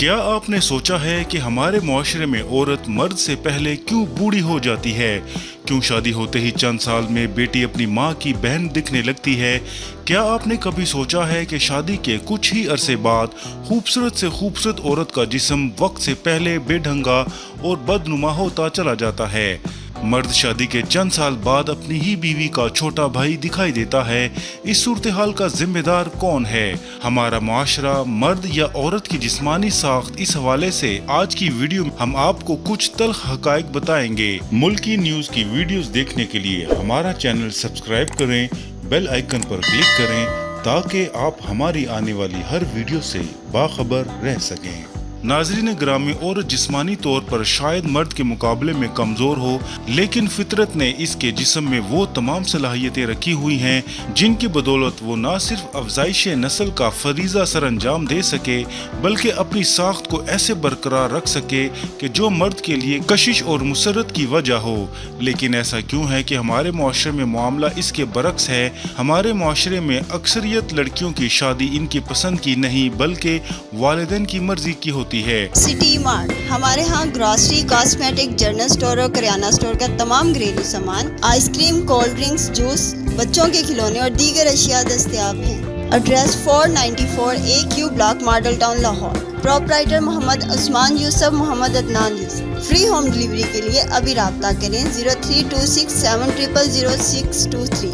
کیا آپ نے سوچا ہے کہ ہمارے معاشرے میں عورت مرد سے پہلے کیوں بوڑھی ہو جاتی ہے؟ کیوں شادی ہوتے ہی چند سال میں بیٹی اپنی ماں کی بہن دکھنے لگتی ہے؟ کیا آپ نے کبھی سوچا ہے کہ شادی کے کچھ ہی عرصے بعد خوبصورت سے خوبصورت عورت کا جسم وقت سے پہلے بے ڈھنگا اور بدنما ہوتا چلا جاتا ہے؟ مرد شادی کے چند سال بعد اپنی ہی بیوی کا چھوٹا بھائی دکھائی دیتا ہے۔ اس صورتحال کا ذمہ دار کون ہے؟ ہمارا معاشرہ، مرد یا عورت کی جسمانی ساخت؟ اس حوالے سے آج کی ویڈیو میں ہم آپ کو کچھ تلخ حقائق بتائیں گے۔ ملکی نیوز کی ویڈیوز دیکھنے کے لیے ہمارا چینل سبسکرائب کریں، بیل آئیکن پر کلک کریں تاکہ آپ ہماری آنے والی ہر ویڈیو سے باخبر رہ سکیں۔ ناظرین گرامی، عورت جسمانی طور پر شاید مرد کے مقابلے میں کمزور ہو، لیکن فطرت نے اس کے جسم میں وہ تمام صلاحیتیں رکھی ہوئی ہیں جن کی بدولت وہ نہ صرف افزائش نسل کا فریضہ سر انجام دے سکے بلکہ اپنی ساخت کو ایسے برقرار رکھ سکے کہ جو مرد کے لیے کشش اور مسرت کی وجہ ہو۔ لیکن ایسا کیوں ہے کہ ہمارے معاشرے میں معاملہ اس کے برعکس ہے؟ ہمارے معاشرے میں اکثریت لڑکیوں کی شادی ان کی پسند کی نہیں بلکہ والدین کی مرضی کی ہوتی ہے۔ سٹی مارٹ ہمارے ہاں گراسری، کاسمیٹک، جنرل اسٹور اور کریانہ اسٹور کا تمام گھریلو سامان، ice cream, cold drinks, juice, بچوں کے کھلونے اور دیگر اشیاء دستیاب ہیں۔ Address 494 AQ block, model town, Lahore. Proprietor Muhammad Usman Yousuf, Muhammad Adnan Yousuf. Free home delivery کے لیے ابھی رابطہ کریں 032670000623۔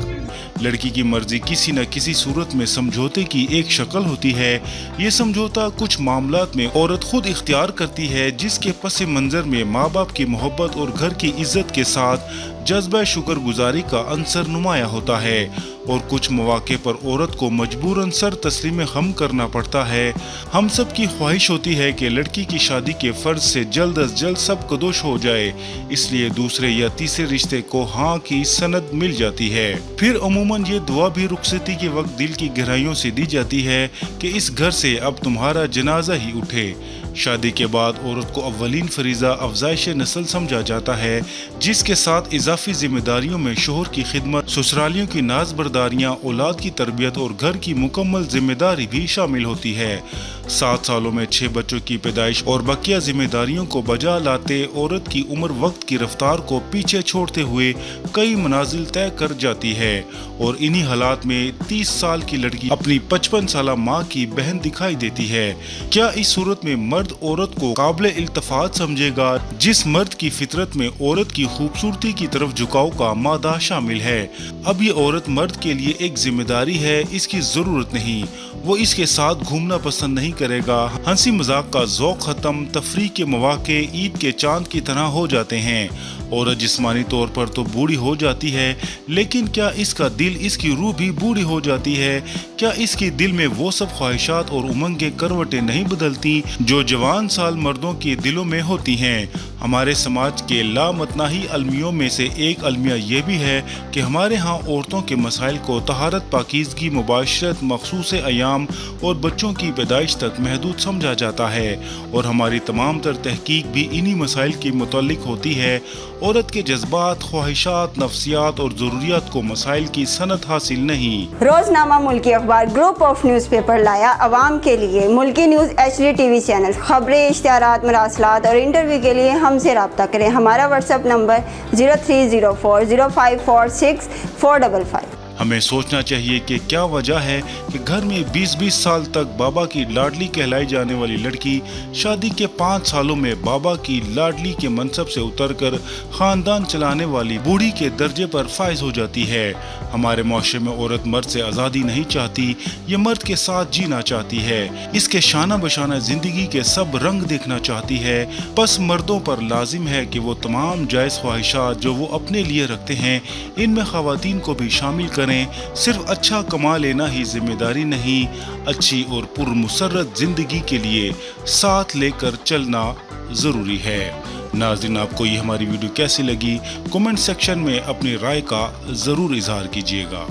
لڑکی کی مرضی کسی نہ کسی صورت میں سمجھوتے کی ایک شکل ہوتی ہے۔ یہ سمجھوتا کچھ معاملات میں عورت خود اختیار کرتی ہے، جس کے پس منظر میں ماں باپ کی محبت اور گھر کی عزت کے ساتھ جذبہ شکر گزاری کا عنصر نمایاں ہوتا ہے، اور کچھ مواقع پر عورت کو مجبوراً سر تسلیم خم کرنا پڑتا ہے۔ ہم سب کی خواہش ہوتی ہے کہ لڑکی کی شادی کے فرض سے جلد از جلد سب کدوش ہو جائے، اس لیے دوسرے یا تیسرے رشتے کو ہاں کی سند مل جاتی ہے۔ پھر عموماً یہ دعا بھی رخصتی کے وقت دل کی گہرائیوں سے دی جاتی ہے کہ اس گھر سے اب تمہارا جنازہ ہی اٹھے۔ شادی کے بعد عورت کو اولین فریضہ افزائش نسل سمجھا جاتا ہے، جس کے ساتھ اضافی ذمہ داریوں میں شوہر کی خدمت، سسرالیوں کی ناز برداریاں، اولاد کی تربیت اور گھر کی مکمل ذمہ داری بھی شامل ہوتی ہے۔ 7 سالوں میں 6 بچوں کی پیدائش اور بقیہ ذمہ داریوں کو بجا لاتے عورت کی عمر وقت کی رفتار کو پیچھے چھوڑتے ہوئے کئی منازل طے کر جاتی ہے، اور انہی حالات میں 30 سال کی لڑکی اپنی 55 سالہ ماں کی بہن دکھائی دیتی ہے۔ کیا اس صورت میں مرد عورت کو قابل التفات سمجھے گا؟ جس مرد کی فطرت میں عورت کی خوبصورتی کی طرف جھکاؤ کا مادہ شامل ہے، اب یہ عورت مرد کے لیے ایک ذمہ داری ہے، اس کی ضرورت نہیں۔ وہ اس کے ساتھ گھومنا پسند نہیں کرے گا۔ ہنسی مذاق کا ذوق ختم، تفریح کے مواقع عید کے چاند کی طرح ہو جاتے ہیں۔ عورت جسمانی طور پر تو بوڑھی ہو جاتی ہے، لیکن کیا اس کا دل، اس کی روح بھی بوڑھی ہو جاتی ہے؟ کیا اس کے دل میں وہ سب خواہشات اور امنگیں کروٹیں نہیں بدلتی جو جوان سال مردوں کے دلوں میں ہوتی ہیں؟ ہمارے سماج کے لامتناہی المیوں میں سے ایک المیہ یہ بھی ہے کہ ہمارے ہاں عورتوں کے مسائل کو طہارت، پاکیزگی، مباشرت، مخصوص ایام اور بچوں کی پیدائش تک محدود سمجھا جاتا ہے، اور ہماری تمام تر تحقیق بھی انہی مسائل کے متعلق ہوتی ہے۔ عورت کے جذبات، خواہشات، نفسیات اور ضروریات کو مسائل کی صنعت حاصل نہیں۔ روزنامہ ملکی اخبار گروپ آف نیوز پیپر لایا عوام کے لیے ملکی نیوز HD TV چینل۔ خبریں، اشتہارات، مراسلات اور انٹرویو کے لیے ہم سے رابطہ کریں۔ ہمارا واٹس ایپ نمبر 030405464555۔ ہمیں سوچنا چاہیے کہ کیا وجہ ہے کہ گھر میں 20 سال تک بابا کی لاڈلی کہلائی جانے والی لڑکی شادی کے 5 سالوں میں بابا کی لاڈلی کے منصب سے اتر کر خاندان چلانے والی بوڑھی کے درجے پر فائز ہو جاتی ہے۔ ہمارے معاشرے میں عورت مرد سے آزادی نہیں چاہتی، یہ مرد کے ساتھ جینا چاہتی ہے، اس کے شانہ بشانہ زندگی کے سب رنگ دیکھنا چاہتی ہے۔ پس مردوں پر لازم ہے کہ وہ تمام جائز خواہشات جو وہ اپنے لیے رکھتے ہیں، ان میں خواتین کو بھی شامل کریں۔ صرف اچھا کما لینا ہی ذمہ داری نہیں، اچھی اور پرمسرت زندگی کے لیے ساتھ لے کر چلنا ضروری ہے۔ ناظرین، آپ کو یہ ہماری ویڈیو کیسی لگی؟ کمنٹ سیکشن میں اپنی رائے کا ضرور اظہار کیجیے گا۔